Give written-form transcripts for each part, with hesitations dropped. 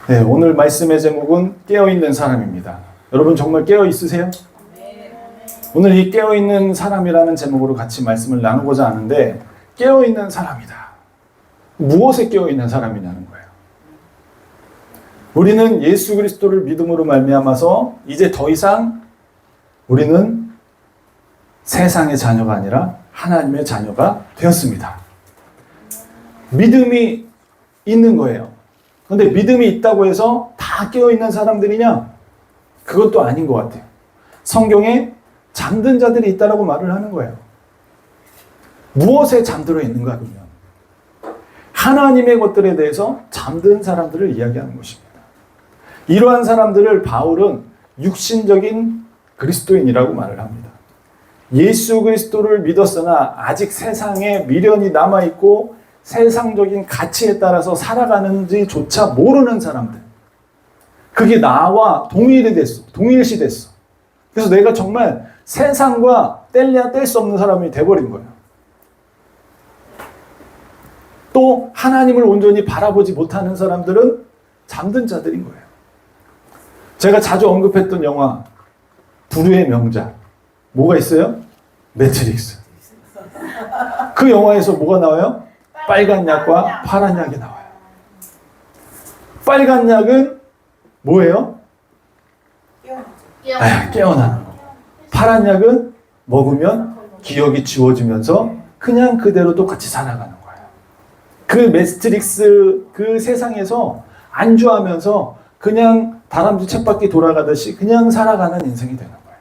네, 오늘 말씀의 제목은 깨어있는 사람입니다. 여러분 정말 깨어있으세요? 오늘 이 깨어있는 사람이라는 제목으로 같이 말씀을 나누고자 하는데, 깨어있는 사람이다. 무엇에 깨어있는 사람이냐는 거예요. 우리는 예수 그리스도를 믿음으로 말미암아서 이제 더 이상 우리는 세상의 자녀가 아니라 하나님의 자녀가 되었습니다. 믿음이 있는 거예요. 그런데 믿음이 있다고 해서 다 깨어있는 사람들이냐? 그것도 아닌 것 같아요. 성경에 잠든 자들이 있다라고 말을 하는 거예요. 무엇에 잠들어 있는가 그러면 하나님의 것들에 대해서 잠든 사람들을 이야기하는 것입니다. 이러한 사람들을 바울은 육신적인 그리스도인이라고 말을 합니다. 예수 그리스도를 믿었으나 아직 세상에 미련이 남아있고 세상적인 가치에 따라서 살아가는지조차 모르는 사람들. 그게 나와 동일시 됐어. 그래서 내가 정말 세상과 뗄래야 뗄 수 없는 사람이 돼버린 거예요. 또 하나님을 온전히 바라보지 못하는 사람들은 잠든 자들인 거예요. 제가 자주 언급했던 영화 불후의 명작 뭐가 있어요? 매트릭스. 그 영화에서 뭐가 나와요? 빨간 약과 파란 약이 나와요. 빨간 약은 뭐예요? 깨어나는 거. 파란 약은 먹으면 기억이 지워지면서 그냥 그대로 똑같이 살아가는 거예요. 그 매트릭스 그 세상에서 안주하면서 그냥 다람쥐 쳇바퀴 돌아가듯이 그냥 살아가는 인생이 되는 거예요.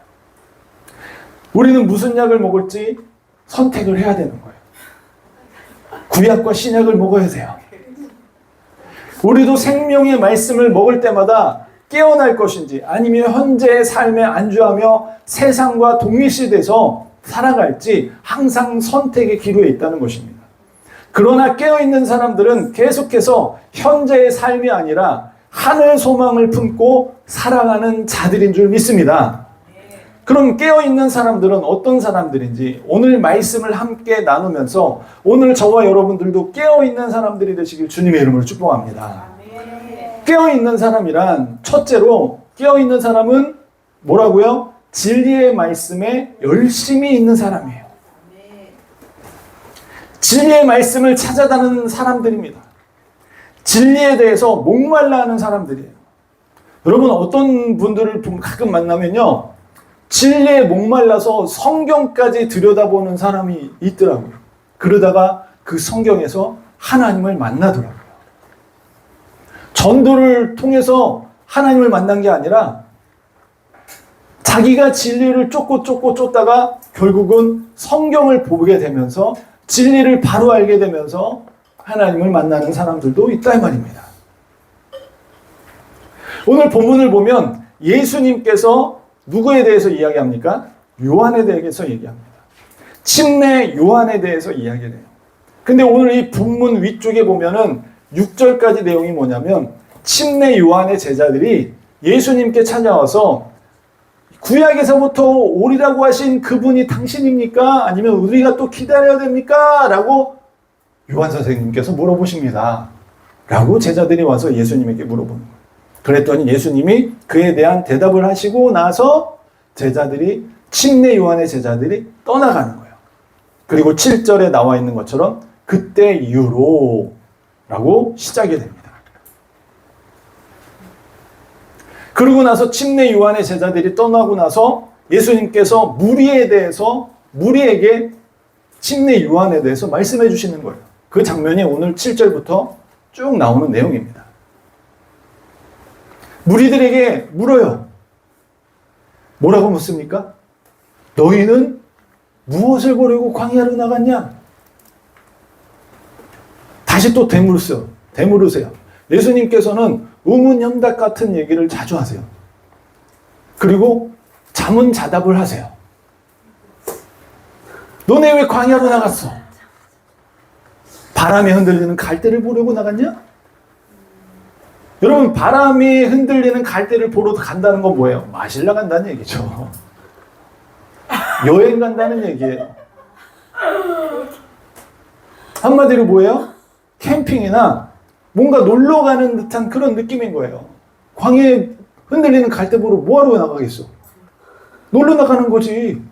우리는 무슨 약을 먹을지 선택을 해야 되는 거예요. 구약과 신약을 먹어야 돼요. 우리도 생명의 말씀을 먹을 때마다 깨어날 것인지 아니면 현재의 삶에 안주하며 세상과 동일시돼서 살아갈지 항상 선택의 기로에 있다는 것입니다. 그러나 깨어있는 사람들은 계속해서 현재의 삶이 아니라 하늘 소망을 품고 살아가는 자들인 줄 믿습니다. 그럼 깨어있는 사람들은 어떤 사람들인지 오늘 말씀을 함께 나누면서 오늘 저와 여러분들도 깨어있는 사람들이 되시길 주님의 이름으로 축복합니다. 깨어있는 사람이란 첫째로 깨어있는 사람은 뭐라고요? 진리의 말씀에 열심히 있는 사람이에요. 진리의 말씀을 찾아다니는 사람들입니다. 진리에 대해서 목말라 하는 사람들이에요. 여러분 어떤 분들을 가끔 만나면요. 진리에 목말라서 성경까지 들여다보는 사람이 있더라고요. 그러다가 그 성경에서 하나님을 만나더라고요. 전도를 통해서 하나님을 만난 게 아니라 자기가 진리를 쫓다가 결국은 성경을 보게 되면서 진리를 바로 알게 되면서 하나님을 만나는 사람들도 있다 이 말입니다. 오늘 본문을 보면 예수님께서 누구에 대해서 이야기합니까? 요한에 대해서 얘기합니다. 침례 요한에 대해서 이야기를 해요. 근데 오늘 이 본문 위쪽에 보면은 6절까지 내용이 뭐냐면 침례 요한의 제자들이 예수님께 찾아와서 구약에서부터 오리라고 하신 그분이 당신입니까? 아니면 우리가 또 기다려야 됩니까? 라고 요한 선생님께서 물어보십니다. 라고 제자들이 와서 예수님에게 물어보는 거예요. 그랬더니 예수님이 그에 대한 대답을 하시고 나서 침례 요한의 제자들이 떠나가는 거예요. 그리고 7절에 나와 있는 것처럼 그때 이후로 라고 시작이 됩니다. 그러고 나서 침례 요한의 제자들이 떠나고 나서 예수님께서 무리에게 침례 요한에 대해서 말씀해 주시는 거예요. 그 장면이 오늘 7절부터 쭉 나오는 내용입니다. 무리들에게 물어요. 뭐라고 묻습니까? 너희는 무엇을 보려고 광야로 나갔냐? 다시 또 되물으세요. 예수님께서는 우문현답 같은 얘기를 자주 하세요. 그리고 자문자답을 하세요. 너네 왜 광야로 나갔어? 바람에 흔들리는 갈대를 보려고 나갔냐? 여러분 바람이 흔들리는 갈대를 보러 간다는 건 뭐예요? 마실러 간다는 얘기죠. 여행 간다는 얘기예요. 한마디로 뭐예요? 캠핑이나 뭔가 놀러 가는 듯한 그런 느낌인 거예요. 광야에 흔들리는 갈대보로 뭐하러 나가겠어? 놀러 나가는 거지.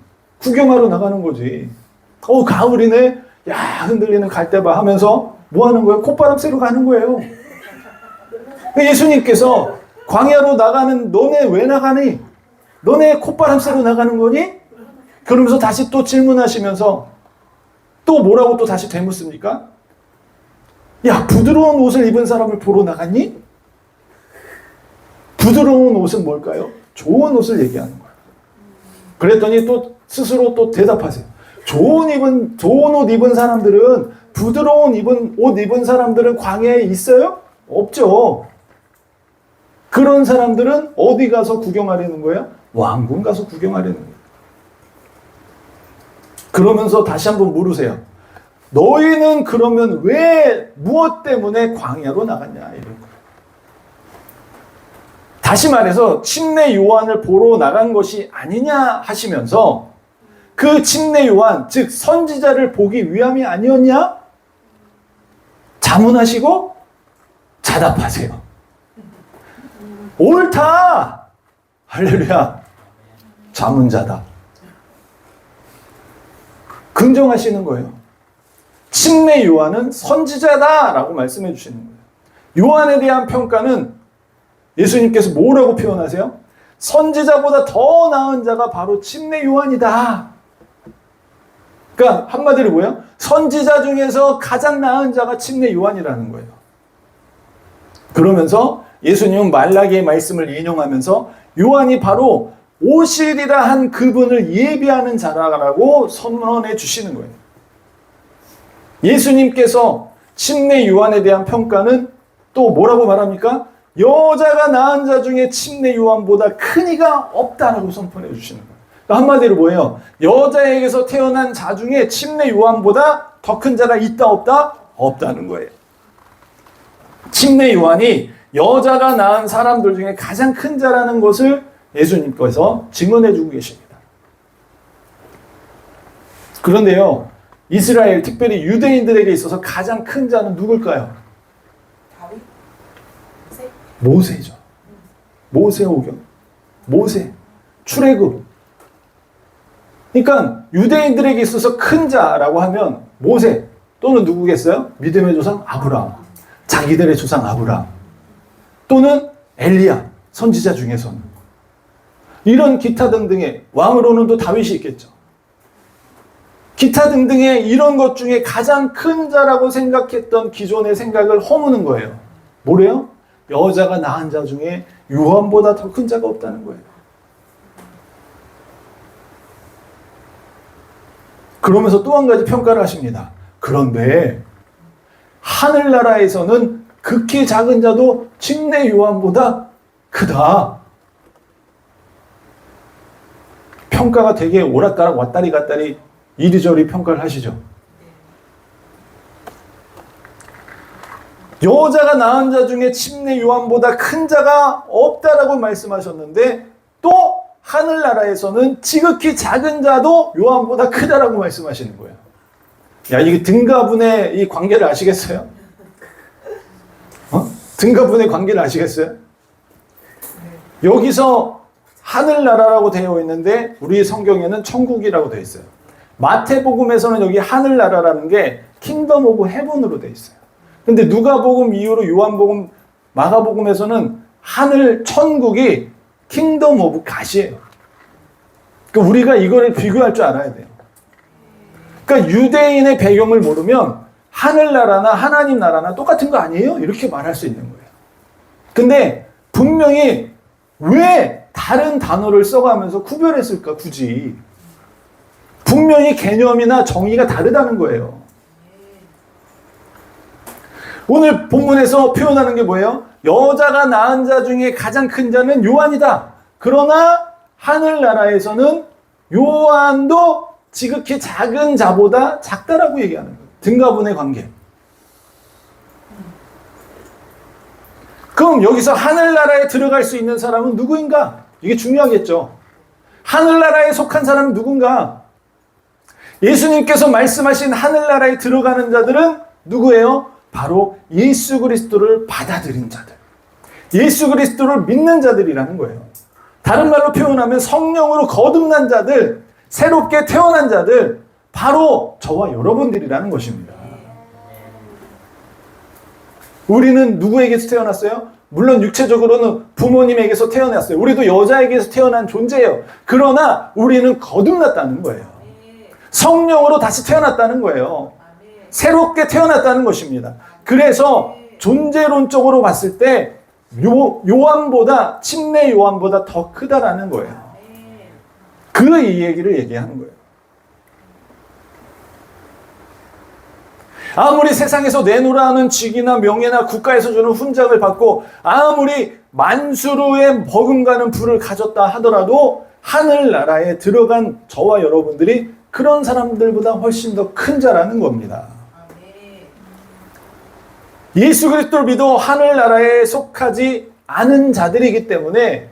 구경하러 나가는 거지. 가을이네. 야, 흔들리는 갈대봐 하면서 뭐 하는 거예요? 콧바람 쐬러 가는 거예요. 예수님께서 광야로 나가는 너네 왜 나가니? 너네 콧바람 쐬러 나가는 거니? 그러면서 다시 또 질문하시면서 또 뭐라고 또 다시 되묻습니까? 야, 부드러운 옷을 입은 사람을 보러 나갔니? 부드러운 옷은 뭘까요? 좋은 옷을 얘기하는 거예요. 그랬더니 또 스스로 또 대답하세요. 좋은 옷 입은 사람들은, 부드러운 옷 입은 사람들은 광야에 있어요? 없죠. 그런 사람들은 어디 가서 구경하려는 거예요? 왕궁 가서 구경하려는 거예요. 그러면서 다시 한번 물으세요. 너희는 그러면 왜, 무엇 때문에 광야로 나갔냐? 이런 거예요. 다시 말해서 침례 요한을 보러 나간 것이 아니냐 하시면서 그 침례 요한, 즉 선지자를 보기 위함이 아니었냐? 자문하시고 자답하세요. 옳다! 할렐루야! 자문자답. 긍정하시는 거예요. 침례 요한은 선지자다라고 말씀해 주시는 거예요. 요한에 대한 평가는 예수님께서 뭐라고 표현하세요? 선지자보다 더 나은 자가 바로 침례 요한이다. 그러니까 한마디로 뭐예요? 선지자 중에서 가장 나은 자가 침례 요한이라는 거예요. 그러면서 예수님은 말라기의 말씀을 인용하면서 요한이 바로 오시리라 한 그분을 예비하는 자라고 선언해 주시는 거예요. 예수님께서 침례 요한에 대한 평가는 또 뭐라고 말합니까? 여자가 낳은 자 중에 침례 요한보다 큰 이가 없다라고 선포해 주시는 거예요. 그러니까 한마디로 뭐예요? 여자에게서 태어난 자 중에 침례 요한보다 더 큰 자가 있다 없다? 없다는 거예요. 침례 요한이 여자가 낳은 사람들 중에 가장 큰 자라는 것을 예수님께서 증언해 주고 계십니다. 그런데요, 이스라엘, 특별히 유대인들에게 있어서 가장 큰 자는 누굴까요? 다윗? 모세죠. 모세오경. 모세. 출애굽. 그러니까 유대인들에게 있어서 큰 자라고 하면 모세 또는 누구겠어요? 믿음의 조상 아브라함. 자기들의 조상 아브라함. 또는 엘리야. 선지자 중에서는. 이런 기타 등등의 왕으로는 또 다윗이 있겠죠. 기타 등등의 이런 것 중에 가장 큰 자라고 생각했던 기존의 생각을 허무는 거예요. 뭐래요? 여자가 낳은 자 중에 요한보다 더 큰 자가 없다는 거예요. 그러면서 또 한 가지 평가를 하십니다. 그런데 하늘나라에서는 극히 작은 자도 침례 요한보다 크다. 평가가 되게 오락가락 왔다리 갔다리 이리저리 평가를 하시죠. 여자가 낳은 자 중에 침례 요한보다 큰 자가 없다라고 말씀하셨는데 또 하늘나라에서는 지극히 작은 자도 요한보다 크다라고 말씀하시는 거예요. 야, 이게 등가분의 이 관계를 아시겠어요? 등가분의 관계를 아시겠어요? 여기서 하늘나라라고 되어 있는데 우리 성경에는 천국이라고 되어 있어요. 마태복음에서는 여기 하늘나라라는 게 킹덤 오브 헤븐으로 되어 있어요. 근데 누가복음 이후로 요한복음, 마가복음에서는 하늘 천국이 킹덤 오브 갓이에요. 그러니까 우리가 이거를 비교할 줄 알아야 돼요. 그러니까 유대인의 배경을 모르면 하늘나라나 하나님 나라나 똑같은 거 아니에요? 이렇게 말할 수 있는 거예요. 근데 분명히 왜 다른 단어를 써가면서 구별했을까 굳이? 분명히 개념이나 정의가 다르다는 거예요. 오늘 본문에서 표현하는 게 뭐예요? 여자가 낳은 자 중에 가장 큰 자는 요한이다. 그러나 하늘나라에서는 요한도 지극히 작은 자보다 작다라고 얘기하는 거예요. 등가분의 관계. 그럼 여기서 하늘나라에 들어갈 수 있는 사람은 누구인가? 이게 중요하겠죠. 하늘나라에 속한 사람은 누군가? 예수님께서 말씀하신 하늘나라에 들어가는 자들은 누구예요? 바로 예수 그리스도를 받아들인 자들, 예수 그리스도를 믿는 자들이라는 거예요. 다른 말로 표현하면 성령으로 거듭난 자들, 새롭게 태어난 자들, 바로 저와 여러분들이라는 것입니다. 우리는 누구에게서 태어났어요? 물론 육체적으로는 부모님에게서 태어났어요. 우리도 여자에게서 태어난 존재예요. 그러나 우리는 거듭났다는 거예요. 성령으로 다시 태어났다는 거예요. 새롭게 태어났다는 것입니다. 그래서 존재론적으로 봤을 때 요한보다, 침례 요한보다 더 크다라는 거예요. 그 이 얘기를 얘기하는 거예요. 아무리 세상에서 내놓으라는 직이나 명예나 국가에서 주는 훈장을 받고 아무리 만수르의 버금가는 부를 가졌다 하더라도 하늘나라에 들어간 저와 여러분들이 그런 사람들보다 훨씬 더 큰 자라는 겁니다. 예수 그리스도를 믿어 하늘나라에 속하지 않은 자들이기 때문에,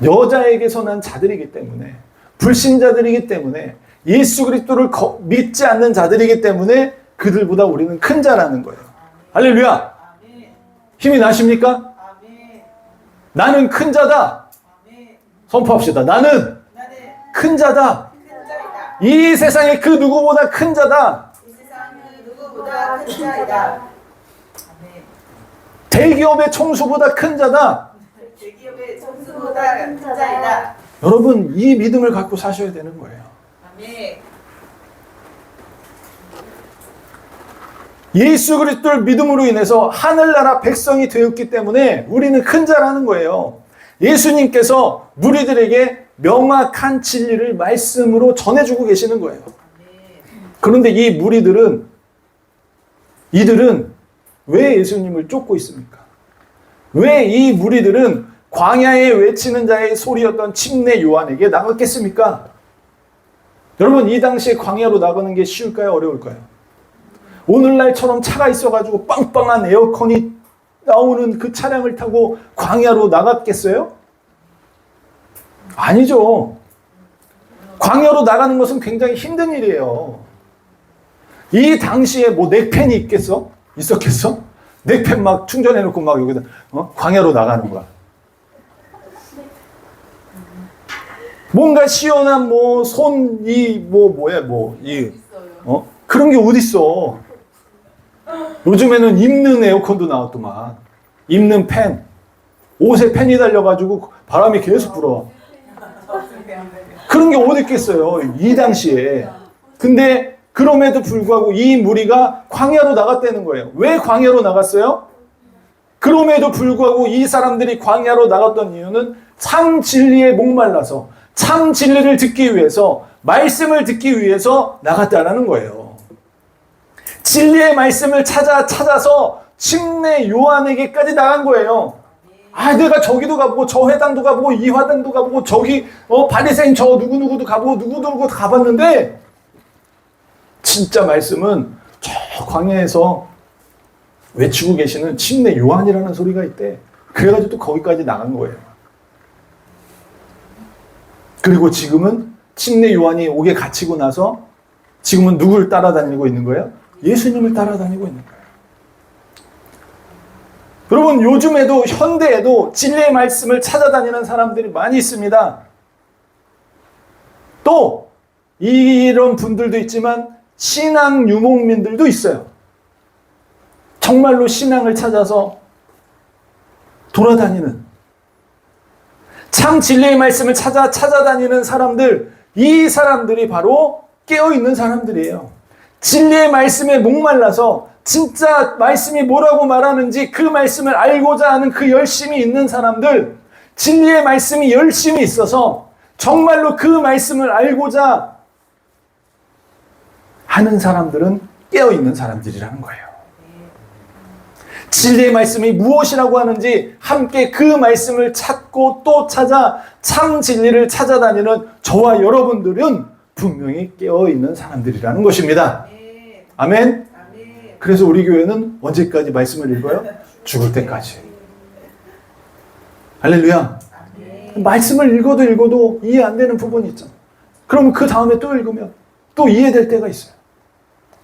여자에게서 난 자들이기 때문에, 불신자들이기 때문에, 예수 그리스도를 믿지 않는 자들이기 때문에 그들보다 우리는 큰 자라는 거예요. 할렐루야! 힘이 나십니까? 나는 큰 자다. 선포합시다. 나는 큰 자다. 이 세상의 그 누구보다 큰 자다. 대기업의 총수보다 큰 자다. 여러분, 이 믿음을 갖고 사셔야 되는 거예요. 예수 그리스도를 믿음으로 인해서 하늘나라 백성이 되었기 때문에 우리는 큰 자라는 거예요. 예수님께서 무리들에게 명확한 진리를 말씀으로 전해주고 계시는 거예요. 그런데 이 무리들은, 이들은 왜 예수님을 쫓고 있습니까? 왜 이 무리들은 광야에 외치는 자의 소리였던 침례 요한에게 나갔겠습니까? 여러분, 이 당시에 광야로 나가는 게 쉬울까요? 어려울까요? 오늘날처럼 차가 있어가지고 빵빵한 에어컨이 나오는 그 차량을 타고 광야로 나갔겠어요? 아니죠. 광야로 나가는 것은 굉장히 힘든 일이에요. 이 당시에 뭐 넥펜이 있겠어? 있었겠어? 넥펜 막 충전해놓고 막 여기다 광야로 나가는 거야. 뭔가 시원한 뭐 그런 게 어딨어. 요즘에는 입는 에어컨도 나왔더만. 입는 팬. 옷에 팬이 달려가지고 바람이 계속 불어. 그런 게 어디 있겠어요, 이 당시에. 근데 그럼에도 불구하고 이 무리가 광야로 나갔다는 거예요. 왜 광야로 나갔어요? 그럼에도 불구하고 이 사람들이 광야로 나갔던 이유는 참 진리에 목말라서, 참 진리를 듣기 위해서, 말씀을 듣기 위해서 나갔다라는 거예요. 진리의 말씀을 찾아서 침례 요한에게까지 나간 거예요. 내가 저기도 가보고 저 회당도 가보고 이 화당도 가보고 저기 바리새인 저 누구누구도 가보고 누구누구 가봤는데 진짜 말씀은 저 광야에서 외치고 계시는 침례 요한이라는 소리가 있대. 그래가지고 또 거기까지 나간 거예요. 그리고 지금은 침례 요한이 옥에 갇히고 나서 지금은 누구를 따라다니고 있는 거예요? 예수님을 따라다니고 있는 거예요. 여러분, 요즘에도 현대에도 진리의 말씀을 찾아다니는 사람들이 많이 있습니다. 또 이런 분들도 있지만 신앙 유목민들도 있어요. 정말로 신앙을 찾아서 돌아다니는, 참 진리의 말씀을 찾아다니는 사람들, 이 사람들이 바로 깨어있는 사람들이에요. 진리의 말씀에 목말라서 진짜 말씀이 뭐라고 말하는지 그 말씀을 알고자 하는 그 열심이 있는 사람들, 진리의 말씀이 열심히 있어서 정말로 그 말씀을 알고자 하는 사람들은 깨어있는 사람들이라는 거예요. 진리의 말씀이 무엇이라고 하는지 함께 그 말씀을 찾고 또 찾아 참 진리를 찾아다니는 저와 여러분들은 분명히 깨어있는 사람들이라는 것입니다. 아멘? 그래서 우리 교회는 언제까지 말씀을 읽어요? 죽을 때까지. 할렐루야. 말씀을 읽어도 이해 안 되는 부분이 있잖아. 그럼 그 다음에 또 읽으면 또 이해될 때가 있어요.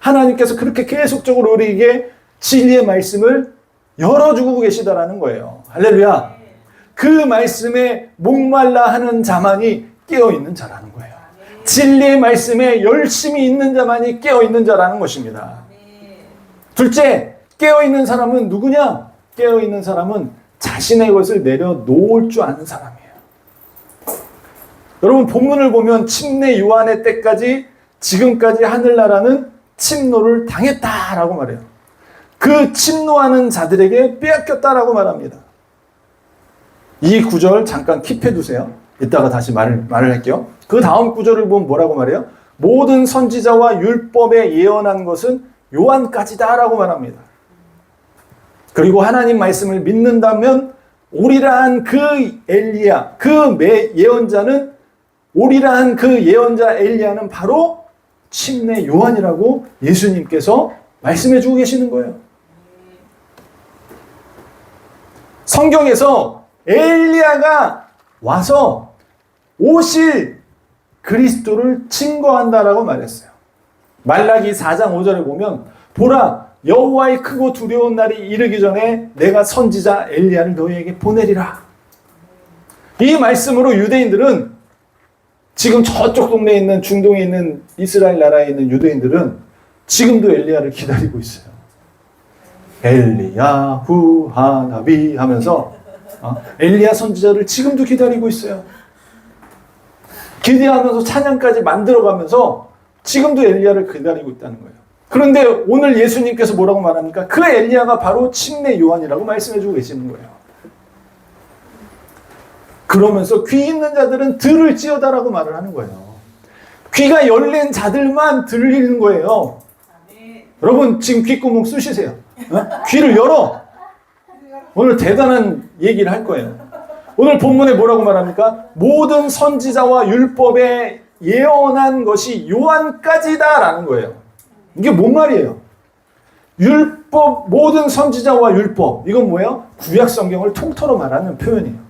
하나님께서 그렇게 계속적으로 우리에게 진리의 말씀을 열어주고 계시다라는 거예요. 할렐루야. 그 말씀에 목말라 하는 자만이 깨어있는 자라는 거예요. 진리의 말씀에 열심히 있는 자만이 깨어있는 자라는 것입니다. 둘째, 깨어있는 사람은 누구냐? 깨어있는 사람은 자신의 것을 내려놓을 줄 아는 사람이에요. 여러분, 본문을 보면 침례 요한의 때까지 지금까지 하늘나라는 침노를 당했다라고 말해요. 그 침노하는 자들에게 빼앗겼다라고 말합니다. 이 구절 잠깐 킵해 두세요. 이따가 다시 말을 할게요. 그 다음 구절을 보면 뭐라고 말해요? 모든 선지자와 율법에 예언한 것은 요한까지다라고 말합니다. 그리고 하나님 말씀을 믿는다면 오리라한 그 엘리야, 그 예언자는 오리라한 그 예언자 엘리야는 바로 침례 요한이라고 예수님께서 말씀해 주고 계시는 거예요. 성경에서 엘리야가 와서 오실 그리스도를 증거한다라고 말했어요. 말라기 4장 5절에 보면 보라 여호와의 크고 두려운 날이 이르기 전에 내가 선지자 엘리야를 너희에게 보내리라. 이 말씀으로 유대인들은 지금 저쪽 동네에 있는 중동에 있는 이스라엘 나라에 있는 유대인들은 지금도 엘리야를 기다리고 있어요. 엘리야 후하나비 하면서 엘리야 선지자를 지금도 기다리고 있어요. 기대하면서 찬양까지 만들어가면서 지금도 엘리야를 기다리고 있다는 거예요. 그런데 오늘 예수님께서 뭐라고 말합니까? 그 엘리야가 바로 침례 요한이라고 말씀해주고 계시는 거예요. 그러면서 귀 있는 자들은 들을지어다라고 말을 하는 거예요. 귀가 열린 자들만 들리는 거예요. 여러분 지금 귓구멍 쑤시세요. 귀를 열어. 오늘 대단한 얘기를 할 거예요. 오늘 본문에 뭐라고 말합니까? 모든 선지자와 율법에 예언한 것이 요한까지다라는 거예요. 이게 뭔 말이에요? 율법, 모든 선지자와 율법. 이건 뭐예요? 구약 성경을 통틀어 말하는 표현이에요.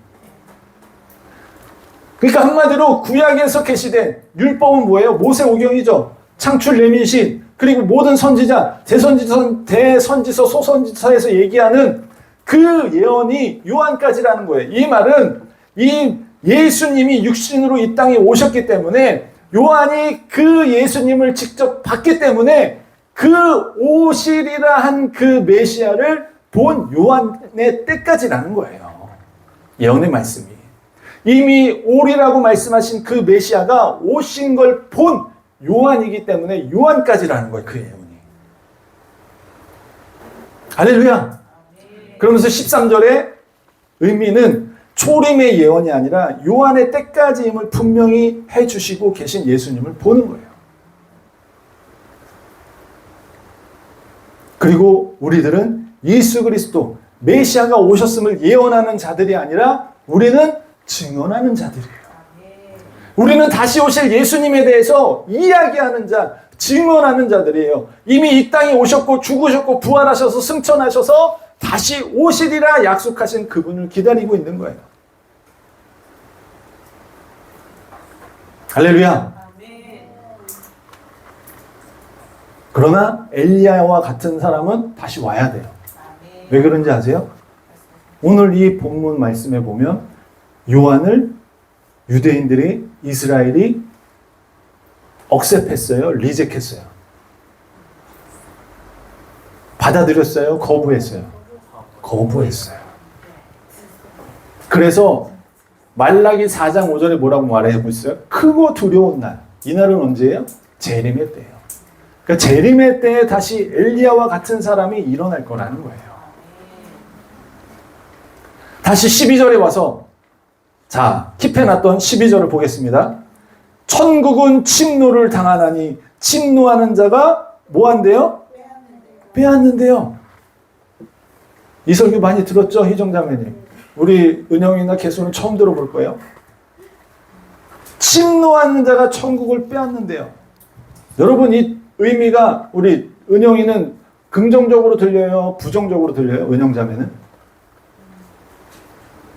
그러니까 한마디로 구약에서 계시된 율법은 뭐예요? 모세오경이죠. 창출, 레위신, 그리고 모든 선지자, 대선지서, 소선지서에서 얘기하는 그 예언이 요한까지라는 거예요. 이 말은 이 예수님이 육신으로 이 땅에 오셨기 때문에 요한이 그 예수님을 직접 봤기 때문에 그 오시리라 한 그 메시아를 본 요한의 때까지라는 거예요. 예언의 말씀이. 이미 오리라고 말씀하신 그 메시아가 오신 걸 본 요한이기 때문에 요한까지라는 거예요. 그 예언이. 할렐루야. 그러면서 13절의 의미는 초림의 예언이 아니라 요한의 때까지임을 분명히 해주시고 계신 예수님을 보는 거예요. 그리고 우리들은 예수 그리스도 메시아가 오셨음을 예언하는 자들이 아니라 우리는 증언하는 자들이에요. 우리는 다시 오실 예수님에 대해서 이야기하는 자, 증언하는 자들이에요. 이미 이 땅에 오셨고 죽으셨고 부활하셔서 승천하셔서 다시 오시리라 약속하신 그분을 기다리고 있는 거예요. 할렐루야. 그러나 엘리야와 같은 사람은 다시 와야 돼요. 왜 그런지 아세요? 오늘 이 본문 말씀에 보면 요한을 유대인들이, 이스라엘이 억셉했어요? 리젝했어요? 받아들였어요? 거부했어요? 거부했어요. 그래서 말라기 4장 5절에 뭐라고 말하고 있어요? 크고 두려운 날. 이 날은 언제예요? 재림의 때예요. 그러니까 재림의 때에 다시 엘리야와 같은 사람이 일어날 거라는 거예요. 다시 12절에 와서 자, 킵해놨던 12절을 보겠습니다. 천국은 침노를 당하나니 침노하는 자가 뭐 한대요? 빼앗는데요. 이 설교 많이 들었죠? 희정자매님. 우리 은영이나 개수는 처음 들어볼 거예요. 침노하는 자가 천국을 빼앗는데요. 여러분 이 의미가 우리 은영이는 긍정적으로 들려요? 부정적으로 들려요? 은영자매는?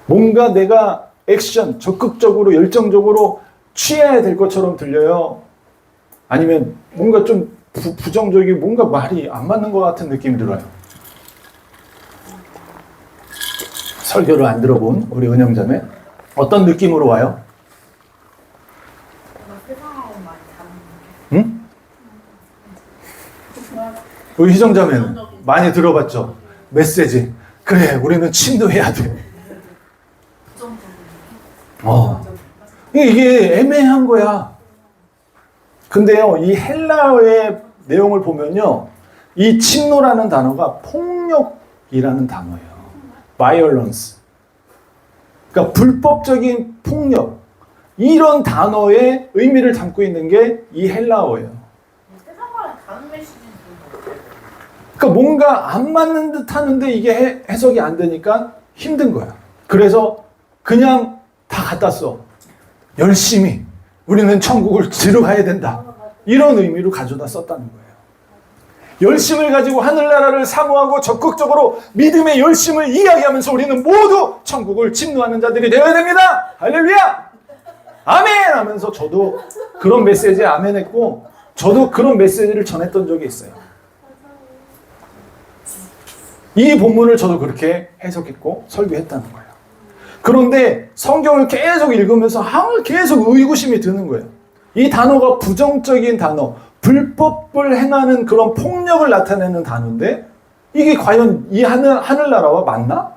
뭔가 내가 액션, 적극적으로 열정적으로 취해야 될 것처럼 들려요? 아니면 뭔가 좀 부정적이고 뭔가 말이 안 맞는 것 같은 느낌이 들어요. 설교를 안 들어본 우리 은영자매 어떤 느낌으로 와요? 응? 우리 희정자매는 많이 들어봤죠? 메시지. 그래, 우리는 침노해야 돼. 이게 애매한 거야. 근데요, 이 헬라어의 내용을 보면요, 이 침노라는 단어가 폭력이라는 단어예요. violence. 그러니까 불법적인 폭력. 이런 단어의 의미를 담고 있는 게 이 헬라어예요. 그러니까 뭔가 안 맞는 듯 하는데 이게 해석이 안 되니까 힘든 거야. 그래서 그냥 다 갖다 써. 열심히 우리는 천국을 들어가야 된다. 이런 의미로 가져다 썼다는 거예요. 열심을 가지고 하늘나라를 사모하고 적극적으로 믿음의 열심을 이야기하면서 우리는 모두 천국을 침노하는 자들이 되어야 됩니다. 할렐루야! 아멘! 하면서 저도 그런 메시지에 아멘 했고 저도 그런 메시지를 전했던 적이 있어요. 이 본문을 저도 그렇게 해석했고 설교했다는 거예요. 그런데 성경을 계속 읽으면서 계속 의구심이 드는 거예요. 이 단어가 부정적인 단어, 불법을 행하는 그런 폭력을 나타내는 단어인데 이게 과연 이 하늘나라와 맞나?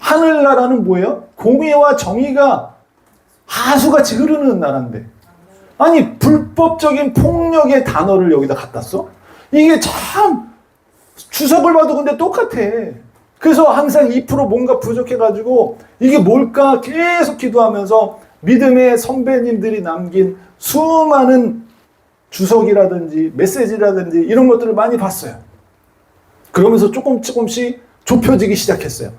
하늘나라는 뭐예요? 공의와 정의가 하수같이 흐르는 나라인데 아니 불법적인 폭력의 단어를 여기다 갖다 써? 이게 참 주석을 봐도 근데 똑같아. 그래서 항상 2% 뭔가 부족해가지고 이게 뭘까 계속 기도하면서 믿음의 선배님들이 남긴 수많은 주석이라든지 메시지라든지 이런 것들을 많이 봤어요. 그러면서 조금씩 좁혀지기 시작했어요.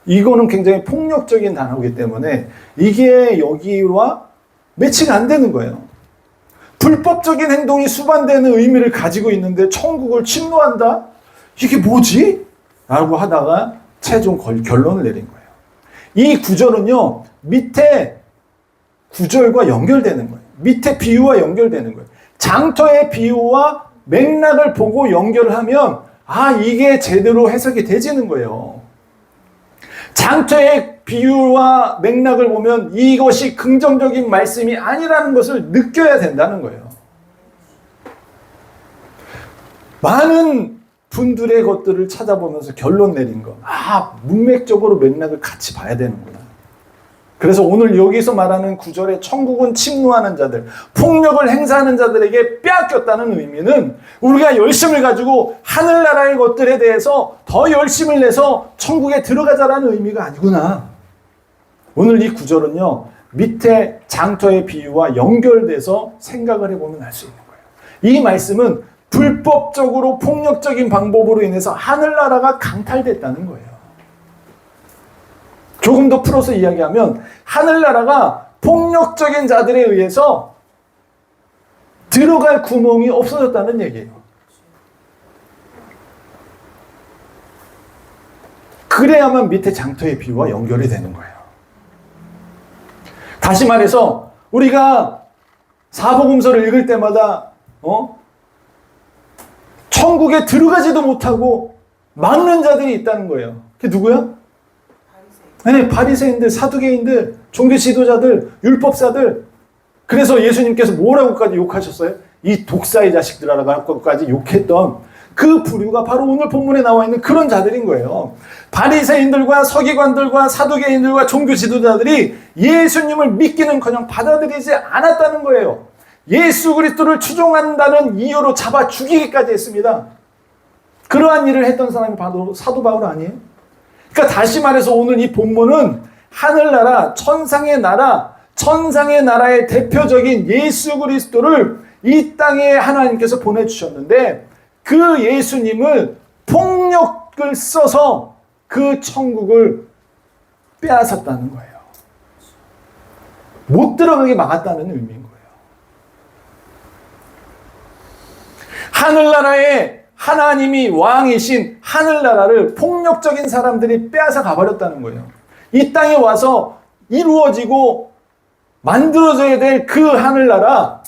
이거는 굉장히 폭력적인 단어이기 때문에 이게 여기와 매치가 안 되는 거예요. 불법적인 행동이 수반되는 의미를 가지고 있는데 천국을 침노한다? 이게 뭐지? 라고 하다가 최종 결론을 내린 거예요. 이 구절은요, 밑에 구절과 연결되는 거예요. 밑에 비유와 연결되는 거예요. 장터의 비유와 맥락을 보고 연결을 하면 이게 제대로 해석이 되지는 거예요. 장터의 비유와 맥락을 보면 이것이 긍정적인 말씀이 아니라는 것을 느껴야 된다는 거예요. 많은 분들의 것들을 찾아보면서 결론 내린 거. 문맥적으로 맥락을 같이 봐야 되는구나. 그래서 오늘 여기서 말하는 구절에 천국은 침노하는 자들, 폭력을 행사하는 자들에게 빼앗겼다는 의미는 우리가 열심을 가지고 하늘나라의 것들에 대해서 더 열심을 내서 천국에 들어가자라는 의미가 아니구나. 오늘 이 구절은요, 밑에 장터의 비유와 연결돼서 생각을 해보면 알 수 있는 거예요. 이 말씀은 불법적으로 폭력적인 방법으로 인해서 하늘나라가 강탈됐다는 거예요. 조금 더 풀어서 이야기하면 하늘나라가 폭력적인 자들에 의해서 들어갈 구멍이 없어졌다는 얘기예요. 그래야만 밑에 장터의 비유와 연결이 되는 거예요. 다시 말해서 우리가 사복음서를 읽을 때마다 천국에 들어가지도 못하고 막는 자들이 있다는 거예요. 그게 누구야? 네, 바리새인들, 사두개인들, 종교 지도자들, 율법사들. 그래서 예수님께서 뭐라고까지 욕하셨어요? 이 독사의 자식들아라고까지 욕했던 그 부류가 바로 오늘 본문에 나와 있는 그런 자들인 거예요. 바리새인들과 서기관들과 사두개인들과 종교 지도자들이 예수님을 믿기는커녕 받아들이지 않았다는 거예요. 예수 그리스도를 추종한다는 이유로 잡아 죽이기까지 했습니다. 그러한 일을 했던 사람이 바로 사도 바울 아니에요? 그러니까 다시 말해서 오늘 이 본문은 하늘나라, 천상의 나라의 대표적인 예수 그리스도를 이 땅에 하나님께서 보내주셨는데 그 예수님을 폭력을 써서 그 천국을 빼앗았다는 거예요. 못 들어가게 막았다는 의미인 거예요. 하늘나라에 하나님이 왕이신 하늘나라를 폭력적인 사람들이 빼앗아 가버렸다는 거예요. 이 땅에 와서 이루어지고 만들어져야 될 그 하늘나라,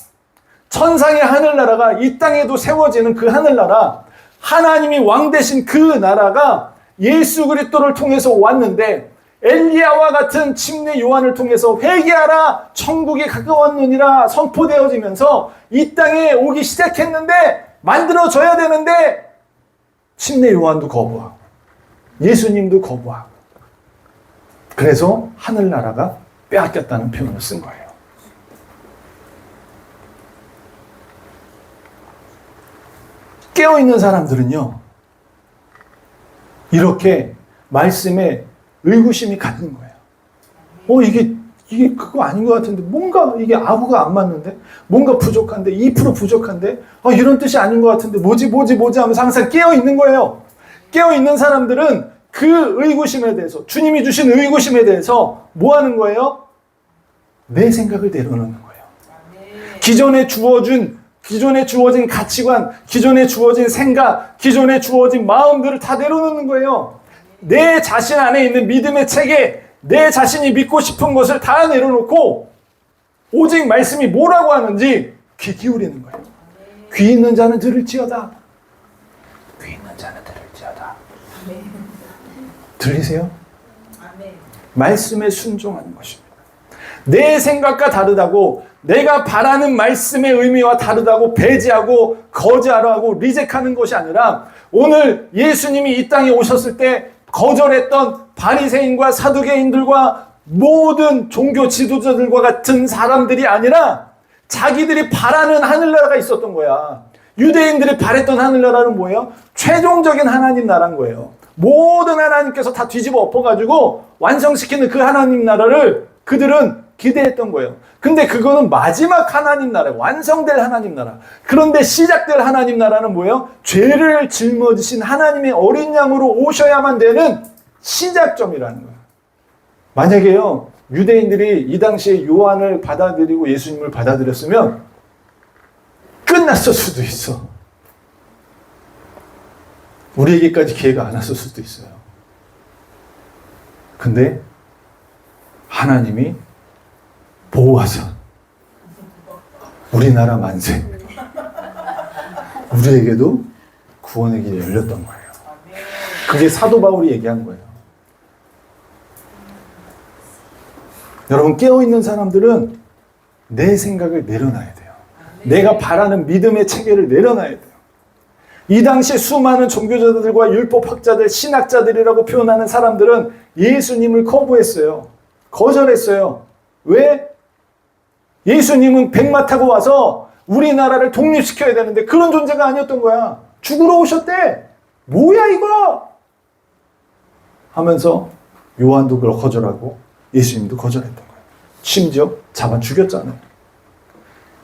천상의 하늘나라가 이 땅에도 세워지는 그 하늘나라, 하나님이 왕 되신 그 나라가 예수 그리스도를 통해서 왔는데, 엘리야와 같은 침례 요한을 통해서 회개하라 천국이 가까웠느니라 선포되어지면서 이 땅에 오기 시작했는데, 만들어져야 되는데 침례 요한도 거부하고 예수님도 거부하고, 그래서 하늘나라가 빼앗겼다는 표현을 쓴 거예요. 깨어있는 사람들은요, 이렇게 말씀에 의구심이 갖는 거예요. 이게 그거 아닌 것 같은데, 뭔가 이게 아구가 안 맞는데, 뭔가 부족한데, 2% 부족한데, 이런 뜻이 아닌 것 같은데, 뭐지 하면서 항상 깨어있는 거예요. 깨어있는 사람들은 그 의구심에 대해서, 주님이 주신 의구심에 대해서 뭐 하는 거예요? 내 생각을 내려놓는 거예요. 기존에 주어진 가치관, 기존에 주어진 생각, 기존에 주어진 마음들을 다 내려놓는 거예요. 내 자신 안에 있는 믿음의 체계, 내 자신이 믿고 싶은 것을 다 내려놓고 오직 말씀이 뭐라고 하는지 귀 기울이는 거예요. 귀 있는 자는 들을지어다. 귀 있는 자는 들을지어다. 들리세요? 말씀에 순종하는 것입니다. 내 생각과 다르다고, 내가 바라는 말씀의 의미와 다르다고 배제하고 거절하고 리젝하는 것이 아니라, 오늘 예수님이 이 땅에 오셨을 때 거절했던 바리새인과 사두개인들과 모든 종교 지도자들과 같은 사람들이 아니라 자기들이 바라는 하늘나라가 있었던 거야. 유대인들이 바랬던 하늘나라는 뭐예요? 최종적인 하나님 나라인 거예요. 모든 하나님께서 다 뒤집어 엎어가지고 완성시키는 그 하나님 나라를 그들은 기대했던 거예요. 근데 그거는 마지막 하나님 나라, 완성될 하나님 나라. 그런데 시작될 하나님 나라는 뭐예요? 죄를 짊어지신 하나님의 어린 양으로 오셔야만 되는 시작점이라는 거예요. 만약에요, 유대인들이 이 당시에 요한을 받아들이고 예수님을 받아들였으면 끝났을 수도 있어. 우리에게까지 기회가 안 왔을 수도 있어요. 근데 하나님이 보호하사 우리나라 만세, 우리에게도 구원의 길이 열렸던 거예요. 그게 사도 바울이 얘기한 거예요. 여러분, 깨어있는 사람들은 내 생각을 내려놔야 돼요. 내가 바라는 믿음의 체계를 내려놔야 돼요. 이 당시 수많은 종교자들과 율법학자들, 신학자들이라고 표현하는 사람들은 예수님을 거부했어요. 거절했어요. 왜? 예수님은 백마 타고 와서 우리나라를 독립시켜야 되는데 그런 존재가 아니었던 거야. 죽으러 오셨대. 뭐야 이거? 하면서 요한도 그걸 거절하고 예수님도 거절했던 거예요. 심지어 잡아 죽였잖아요.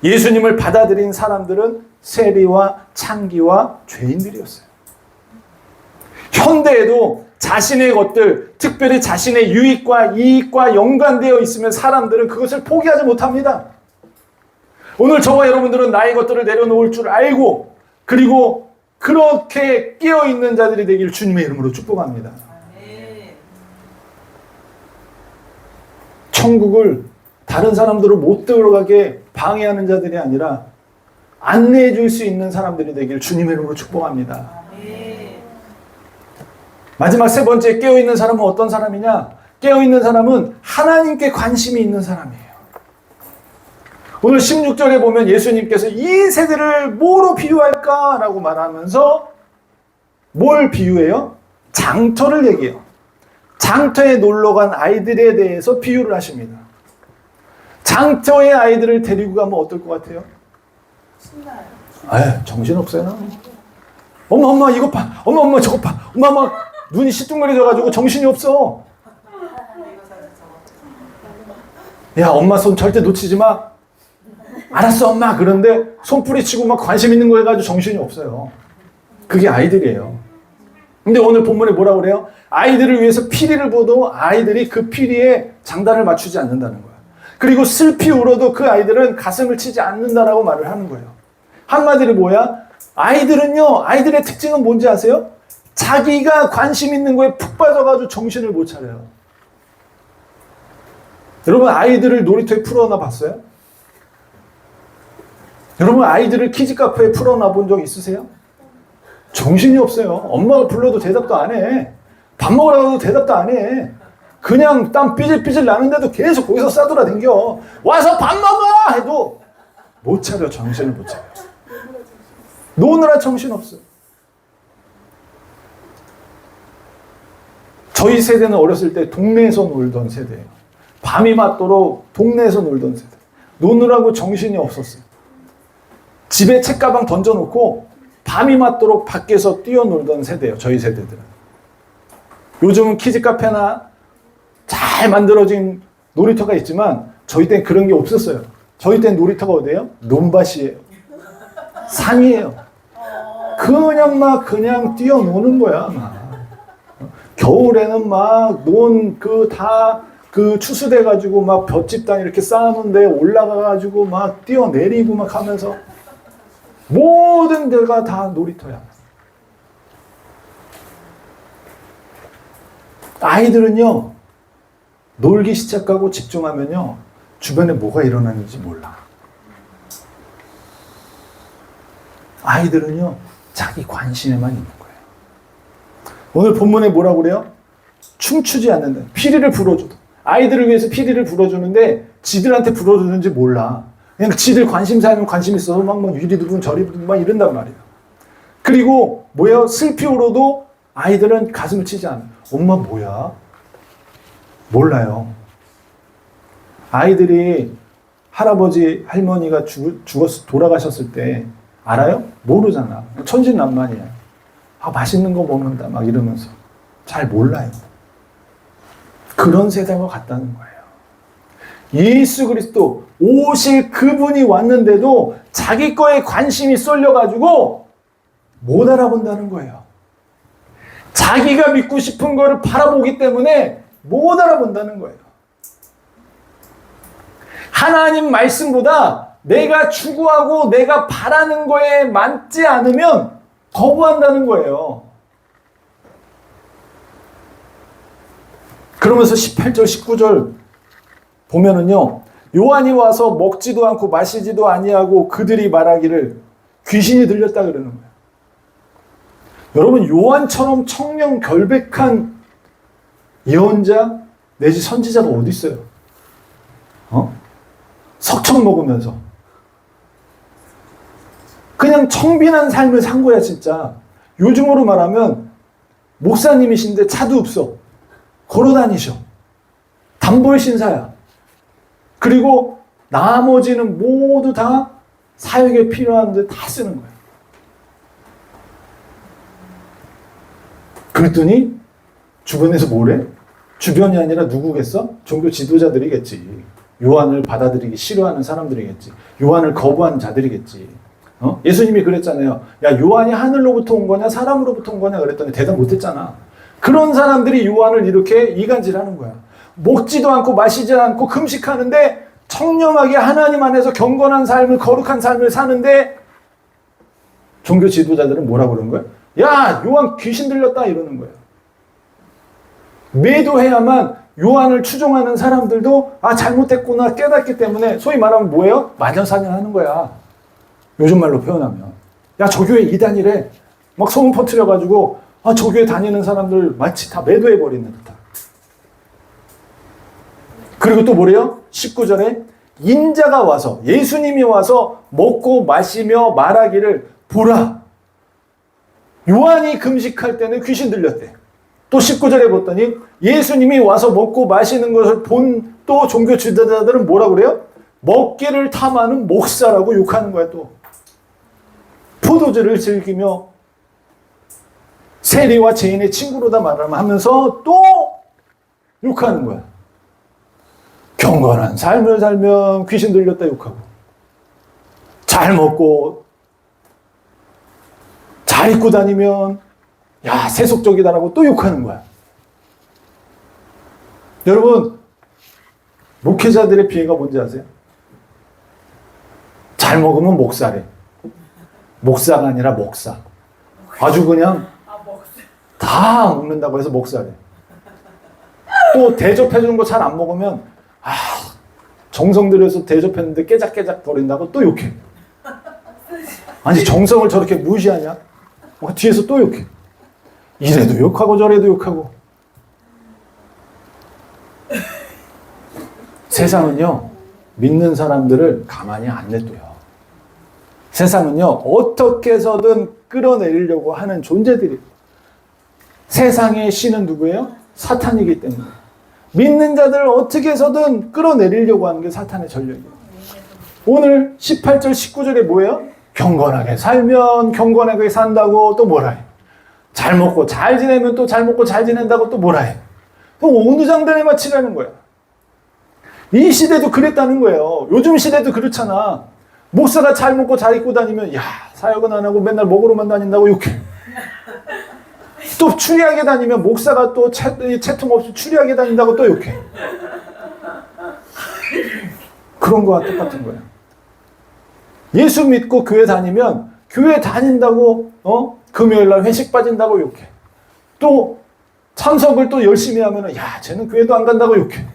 예수님을 받아들인 사람들은 세리와 창기와 죄인들이었어요. 현대에도 자신의 것들, 특별히 자신의 유익과 이익과 연관되어 있으면 사람들은 그것을 포기하지 못합니다. 오늘 저와 여러분들은 나의 것들을 내려놓을 줄 알고, 그리고 그렇게 깨어있는 자들이 되길 주님의 이름으로 축복합니다. 천국을 다른 사람들을 못 들어가게 방해하는 자들이 아니라 안내해 줄 수 있는 사람들이 되길 주님의 이름으로 축복합니다. 마지막 세 번째, 깨어있는 사람은 어떤 사람이냐? 깨어있는 사람은 하나님께 관심이 있는 사람이에요. 오늘 16절에 보면 예수님께서 이 세대를 뭐로 비유할까? 라고 말하면서 뭘 비유해요? 장터를 얘기해요. 장터에 놀러간 아이들에 대해서 비유를 하십니다. 장터에 아이들을 데리고 가면 어떨 것 같아요? 신나요. 정신없어요. 엄마 이거 봐. 엄마 저거 봐. 엄마 눈이 시뚱거려져가지고 정신이 없어. 야, 엄마 손 절대 놓치지 마. 알았어 엄마. 그런데 손 뿌리치고 막 관심 있는 거 해가지고 정신이 없어요. 그게 아이들이에요. 근데 오늘 본문에 뭐라고 그래요? 아이들을 위해서 피리를 부어도 아이들이 그 피리에 장단을 맞추지 않는다는 거예요. 그리고 슬피 울어도 그 아이들은 가슴을 치지 않는다라고 말을 하는 거예요. 한마디로 뭐야? 아이들은요, 아이들의 특징은 뭔지 아세요? 자기가 관심 있는 거에 푹 빠져가지고 정신을 못 차려요. 여러분, 아이들을 놀이터에 풀어놔 봤어요? 여러분 아이들을 키즈 카페에 풀어놔 본 적 있으세요? 정신이 없어요. 엄마가 불러도 대답도 안 해. 밥 먹으라고 해도 대답도 안 해. 그냥 땀 삐질삐질 나는데도 계속 거기서 싸돌아댕겨. 와서 밥 먹어! 해도 못 차려. 정신을 못 차려. 노느라 정신없어요. 저희 세대는 어렸을 때 동네에서 놀던 세대예요. 밤이 맞도록 동네에서 놀던 세대. 노느라고 정신이 없었어요. 집에 책가방 던져놓고 밤이 맞도록 밖에서 뛰어놀던 세대예요. 저희 세대들은. 요즘은 키즈카페나 잘 만들어진 놀이터가 있지만 저희 때는 그런 게 없었어요. 저희 때는 놀이터가 어디예요? 논밭이에요. 산이에요. 그냥 뛰어노는 거야. 막. 겨울에는 막 그 추수돼가지고 막 볏짚단 이렇게 쌓았는데 올라가가지고 막 뛰어내리고 막 하면서 모든 데가 다 놀이터야. 아이들은요, 놀기 시작하고 집중하면요, 주변에 뭐가 일어나는지 몰라. 아이들은요, 자기 관심에만 있는 거예요. 오늘 본문에 뭐라고 그래요? 춤추지 않는다. 피리를 불어줘도. 아이들을 위해서 피리를 불어주는데 지들한테 불어주는지 몰라. 그냥 지들 관심사하면 관심 있어서 막 이리 두분 저리 두분 막 이런단 말이에요. 그리고 뭐예요? 슬피 울어도 아이들은 가슴을 치지 않아요. 엄마 뭐야? 몰라요. 아이들이 할아버지 할머니가 죽어서 돌아가셨을 때 알아요? 모르잖아. 천진난만이야. 아, 맛있는 거 먹는다 막 이러면서 잘 몰라요. 그런 세대가 같다는 거예요. 예수 그리스도 오실 그분이 왔는데도 자기 거에 관심이 쏠려가지고 못 알아본다는 거예요. 자기가 믿고 싶은 거를 바라보기 때문에 못 알아본다는 거예요. 하나님 말씀보다 내가 추구하고 내가 바라는 거에 맞지 않으면 거부한다는 거예요. 그러면서 18절, 19절 보면은요, 요한이 와서 먹지도 않고 마시지도 아니하고 그들이 말하기를 귀신이 들렸다 그러는 거예요. 여러분, 요한처럼 청명 결백한 예언자 내지 선지자가 어디 있어요? 석청 먹으면서 그냥 청빈한 삶을 산 거야 진짜. 요즘으로 말하면 목사님이신데 차도 없어. 걸어다니셔. 단벌 신사야. 그리고 나머지는 모두 다 사역에 필요한데 다 쓰는 거야. 그랬더니 주변에서 뭐래? 주변이 아니라 누구겠어? 종교 지도자들이겠지. 요한을 받아들이기 싫어하는 사람들이겠지. 요한을 거부하는 자들이겠지. 예수님이 그랬잖아요. 야, 요한이 하늘로부터 온 거냐 사람으로부터 온 거냐 그랬더니 대답 못했잖아. 그런 사람들이 요한을 이렇게 이간질하는 거야. 먹지도 않고 마시지 않고 금식하는데 청렴하게 하나님 안에서 경건한 삶을, 거룩한 삶을 사는데 종교 지도자들은 뭐라고 그러는 거야? 야, 요한 귀신 들렸다 이러는 거예요. 매도해야만 요한을 추종하는 사람들도 아, 잘못했구나 깨닫기 때문에 소위 말하면 뭐예요? 마녀사냥하는 거야. 요즘 말로 표현하면. 야, 저 교회 이단이래. 막 소문 퍼뜨려가지고 아, 저 교회 다니는 사람들 마치 다 매도해버리는 듯한. 그리고 또 뭐래요? 19절에 인자가 와서, 예수님이 와서 먹고 마시며 말하기를 보라. 요한이 금식할 때는 귀신 들렸대. 또 19절에 봤더니 예수님이 와서 먹고 마시는 것을 본 또 종교 지도자들은 뭐라고 그래요? 먹기를 탐하는 목사라고 욕하는 거야 또. 포도주를 즐기며 세리와 죄인의 친구로다 말하면서 또 욕하는 거야. 경건한 삶을 살면 귀신 들렸다 욕하고, 잘 먹고 잘 입고 다니면 야, 세속적이다라고 또 욕하는 거야. 여러분, 목회자들의 비애가 뭔지 아세요? 잘 먹으면 목사래. 목사가 아니라 목사. 아주 그냥 다 먹는다고 해서 목사래. 또 대접해주는 거 잘 안 먹으면 아, 정성 들여서 대접했는데 깨작깨작 거린다고 또 욕해. 아니 정성을 저렇게 무시하냐? 뒤에서 또 욕해. 이래도 욕하고 저래도 욕하고. 세상은요, 믿는 사람들을 가만히 안 냅둬요. 세상은요, 어떻게 해서든 끌어내리려고 하는 존재들이. 세상의 신은 누구예요? 사탄이기 때문에. 믿는 자들을 어떻게 해서든 끌어내리려고 하는 게 사탄의 전략이에요. 오늘 18절, 19절에 뭐예요? 경건하게 살면 경건하게 산다고 또 뭐라 해? 잘 먹고 잘 지내면 또 잘 먹고 잘 지낸다고 또 뭐라 해? 그럼 어느 장단에 맞추라는 거야? 이 시대도 그랬다는 거예요. 요즘 시대도 그렇잖아. 목사가 잘 먹고 잘 입고 다니면 야, 사역은 안 하고 맨날 먹으러만 다닌다고 욕해. 또 추리하게 다니면 목사가 또 채통 없이 추리하게 다닌다고 또 욕해. 그런 거와 똑같은 거예요. 예수 믿고 교회 다니면 교회 다닌다고 금요일날 회식 빠진다고 욕해. 또 참석을 또 열심히 하면 야, 쟤는 교회도 안 간다고 욕해.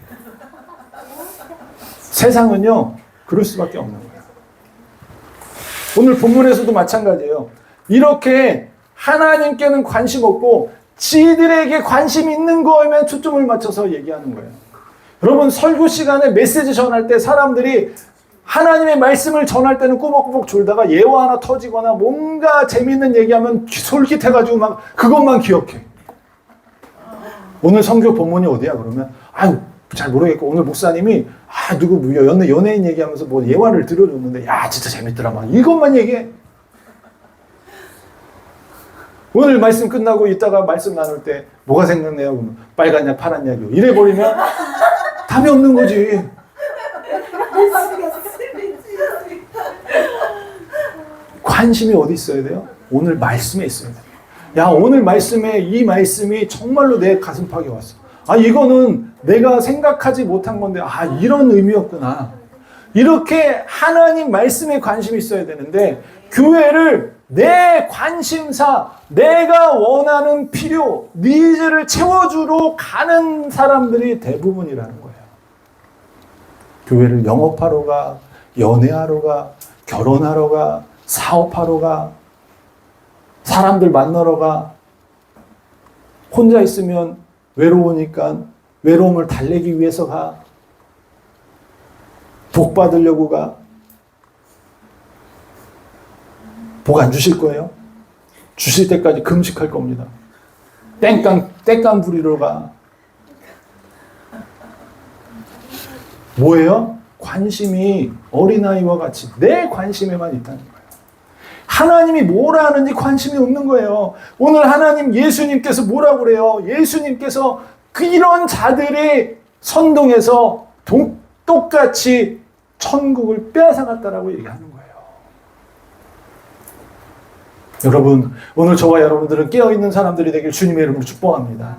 세상은요, 그럴 수밖에 없는 거예요. 오늘 본문에서도 마찬가지예요. 이렇게 하나님께는 관심 없고 지들에게 관심 있는 거에만 초점을 맞춰서 얘기하는 거예요. 여러분, 설교 시간에 메시지 전할 때 사람들이 하나님의 말씀을 전할 때는 꾸벅꾸벅 졸다가 예화 하나 터지거나 뭔가 재밌는 얘기하면 솔깃해가지고 막 그것만 기억해. 오늘 성교 본문이 어디야? 그러면 아유, 잘 모르겠고 오늘 목사님이 누구 연예인 얘기하면서 뭐 예화를 들어줬는데 야, 진짜 재밌더라. 막 이것만 얘기해. 오늘 말씀 끝나고 이따가 말씀 나눌 때 뭐가 생각나요? 그러면 빨간 약, 파란 약이요. 이래버리면 답이 없는 거지. 관심이 어디 있어야 돼요? 오늘 말씀에 있어야 돼요. 야, 오늘 말씀에 이 말씀이 정말로 내 가슴팍에 왔어. 이거는 내가 생각하지 못한 건데 이런 의미였구나. 이렇게 하나님 말씀에 관심이 있어야 되는데 교회를 내 관심사, 내가 원하는 필요, 니즈를 채워주러 가는 사람들이 대부분이라는 거예요. 교회를 영업하러 가, 연애하러 가, 결혼하러 가, 사업하러 가, 사람들 만나러 가. 혼자 있으면 외로우니까 외로움을 달래기 위해서 가. 복 받으려고 가. 복 안 주실 거예요? 주실 때까지 금식할 겁니다. 땡깡 부리러 가. 뭐예요? 관심이 어린아이와 같이 내 관심에만 있다는 거예요. 하나님이 뭐라 하는지 관심이 없는 거예요. 오늘 하나님 예수님께서 뭐라고 그래요? 예수님께서 이런 자들이 선동해서 똑같이 천국을 빼앗아갔다라고 얘기하는 거예요. 여러분, 오늘 저와 여러분들은 깨어있는 사람들이 되길 주님의 이름으로 축복합니다.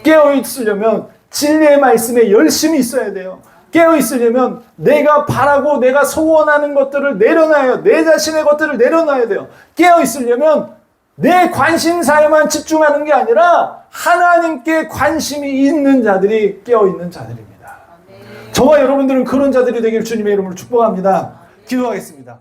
깨어있으려면 진리의 말씀에 열심히 있어야 돼요. 깨어있으려면 내가 바라고 내가 소원하는 것들을 내려놔야, 내 자신의 것들을 내려놔야 돼요. 깨어있으려면 내 관심사에만 집중하는 게 아니라 하나님께 관심이 있는 자들이 깨어있는 자들입니다. 저와 여러분들은 그런 자들이 되길 주님의 이름으로 축복합니다. 기도하겠습니다.